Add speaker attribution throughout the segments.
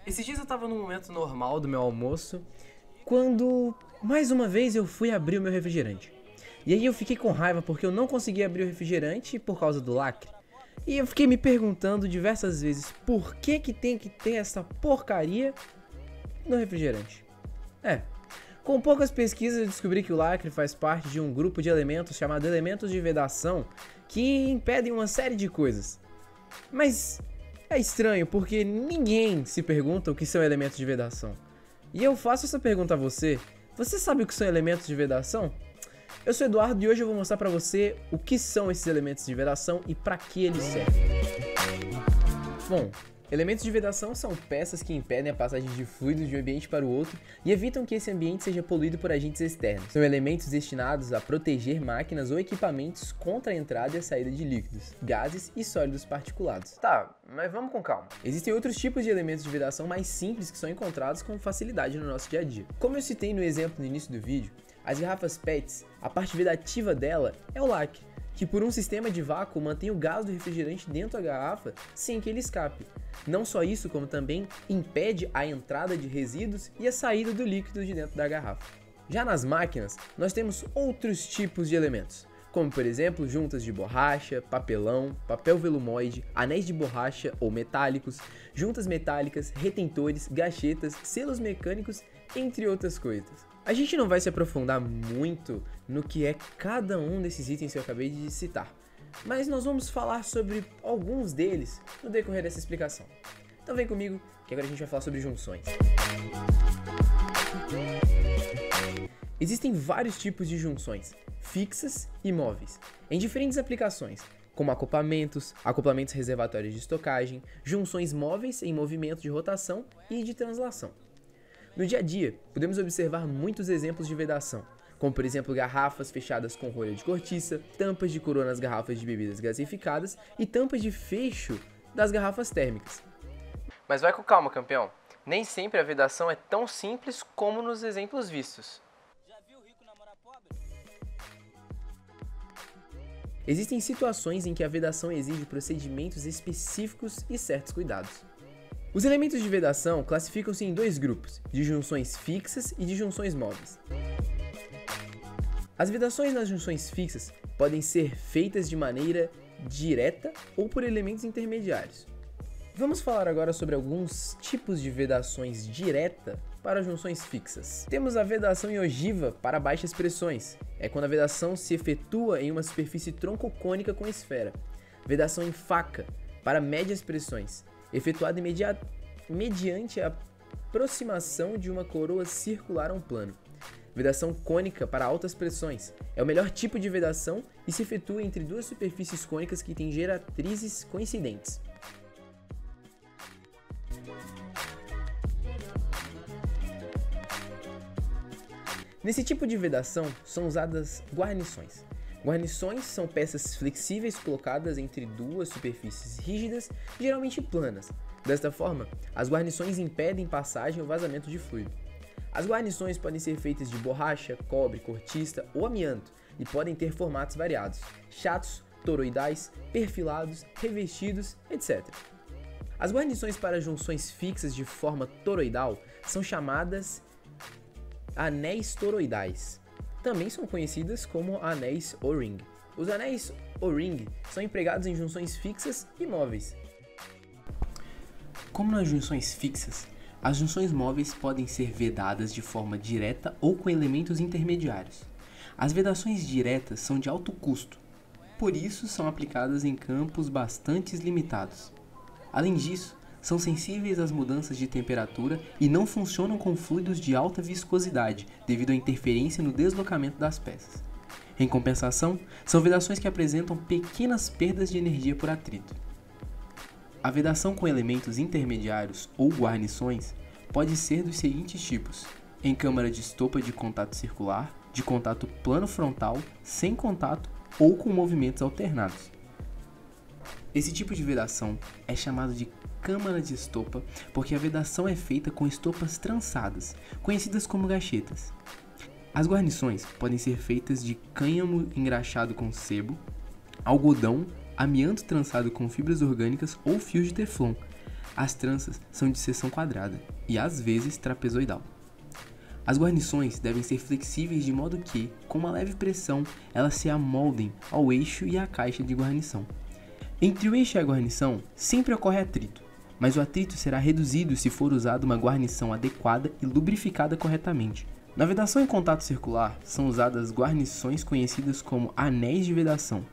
Speaker 1: Esses dias eu tava num momento normal do meu almoço, quando mais uma vez eu fui abrir o meu refrigerante. E aí eu fiquei com raiva porque eu não consegui abrir o refrigerante por causa do lacre. E eu fiquei me perguntando diversas vezes por que tem que ter essa porcaria no refrigerante. Com poucas pesquisas eu descobri que o lacre faz parte de um grupo de elementos chamado elementos de vedação que impedem uma série de coisas. Mas é estranho porque ninguém se pergunta o que são elementos de vedação. E eu faço essa pergunta a você. Você sabe o que são elementos de vedação? Eu sou Eduardo e hoje eu vou mostrar pra você o que são esses elementos de vedação e pra que eles servem. Bom, elementos de vedação são peças que impedem a passagem de fluidos de um ambiente para o outro e evitam que esse ambiente seja poluído por agentes externos. São elementos destinados a proteger máquinas ou equipamentos contra a entrada e a saída de líquidos, gases e sólidos particulados. Tá, mas vamos com calma. Existem outros tipos de elementos de vedação mais simples que são encontrados com facilidade no nosso dia a dia. Como eu citei no exemplo no início do vídeo, as garrafas PETs, a parte vedativa dela é o lacre, que por um sistema de vácuo mantém o gás do refrigerante dentro da garrafa sem que ele escape. Não só isso, como também impede a entrada de resíduos e a saída do líquido de dentro da garrafa. Já nas máquinas, nós temos outros tipos de elementos, como por exemplo juntas de borracha, papelão, papel velumoide, anéis de borracha ou metálicos, juntas metálicas, retentores, gachetas, selos mecânicos, entre outras coisas. A gente não vai se aprofundar muito no que é cada um desses itens que eu acabei de citar, mas nós vamos falar sobre alguns deles no decorrer dessa explicação. Então vem comigo, que agora a gente vai falar sobre junções. Existem vários tipos de junções, fixas e móveis, em diferentes aplicações, como acoplamentos reservatórios de estocagem, junções móveis em movimento de rotação e de translação. No dia a dia, podemos observar muitos exemplos de vedação, como por exemplo garrafas fechadas com rolha de cortiça, tampas de coroa nas garrafas de bebidas gasificadas e tampas de fecho das garrafas térmicas. Mas vai com calma, campeão. Nem sempre a vedação é tão simples como nos exemplos vistos.
Speaker 2: Já viu o rico namorar pobre?
Speaker 1: Existem situações em que a vedação exige procedimentos específicos e certos cuidados. Os elementos de vedação classificam-se em dois grupos, de junções fixas e de junções móveis. As vedações nas junções fixas podem ser feitas de maneira direta ou por elementos intermediários. Vamos falar agora sobre alguns tipos de vedações direta para junções fixas. Temos a vedação em ogiva para baixas pressões, é quando a vedação se efetua em uma superfície troncocônica com esfera. Vedação em faca para médias pressões, efetuada mediante a aproximação de uma coroa circular a um plano. Vedação cônica para altas pressões. É o melhor tipo de vedação e se efetua entre duas superfícies cônicas que têm geratrizes coincidentes. Nesse tipo de vedação são usadas guarnições. Guarnições são peças flexíveis colocadas entre duas superfícies rígidas, geralmente planas. Desta forma, as guarnições impedem passagem ou vazamento de fluido. As guarnições podem ser feitas de borracha, cobre, cortiça ou amianto e podem ter formatos variados: chatos, toroidais, perfilados, revestidos, etc. As guarnições para junções fixas de forma toroidal são chamadas anéis toroidais. Também são conhecidas como anéis O-ring. Os anéis O-ring são empregados em junções fixas e móveis. Como nas junções fixas, as junções móveis podem ser vedadas de forma direta ou com elementos intermediários. As vedações diretas são de alto custo, por isso são aplicadas em campos bastante limitados. Além disso, são sensíveis às mudanças de temperatura e não funcionam com fluidos de alta viscosidade, devido à interferência no deslocamento das peças. Em compensação, são vedações que apresentam pequenas perdas de energia por atrito. A vedação com elementos intermediários ou guarnições pode ser dos seguintes tipos: em câmara de estopa de contato circular, de contato plano frontal, sem contato ou com movimentos alternados. Esse tipo de vedação é chamado de câmara de estopa porque a vedação é feita com estopas trançadas, conhecidas como gachetas. As guarnições podem ser feitas de cânhamo engraxado com sebo, algodão, amianto trançado com fibras orgânicas ou fios de teflon. As tranças são de seção quadrada e às vezes trapezoidal. As guarnições devem ser flexíveis de modo que, com uma leve pressão, elas se amoldem ao eixo e à caixa de guarnição. Entre o eixo e a guarnição sempre ocorre atrito, mas o atrito será reduzido se for usada uma guarnição adequada e lubrificada corretamente. Na vedação em contato circular, são usadas guarnições conhecidas como anéis de vedação.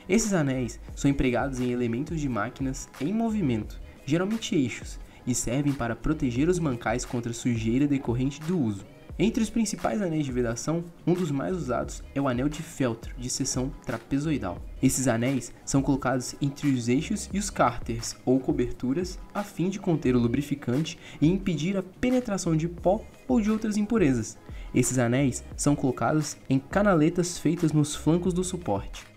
Speaker 1: Esses anéis são empregados em elementos de máquinas em movimento, geralmente eixos, e servem para proteger os mancais contra sujeira decorrente do uso. Entre os principais anéis de vedação, um dos mais usados é o anel de feltro, de seção trapezoidal. Esses anéis são colocados entre os eixos e os cárteres, ou coberturas, a fim de conter o lubrificante e impedir a penetração de pó ou de outras impurezas. Esses anéis são colocados em canaletas feitas nos flancos do suporte.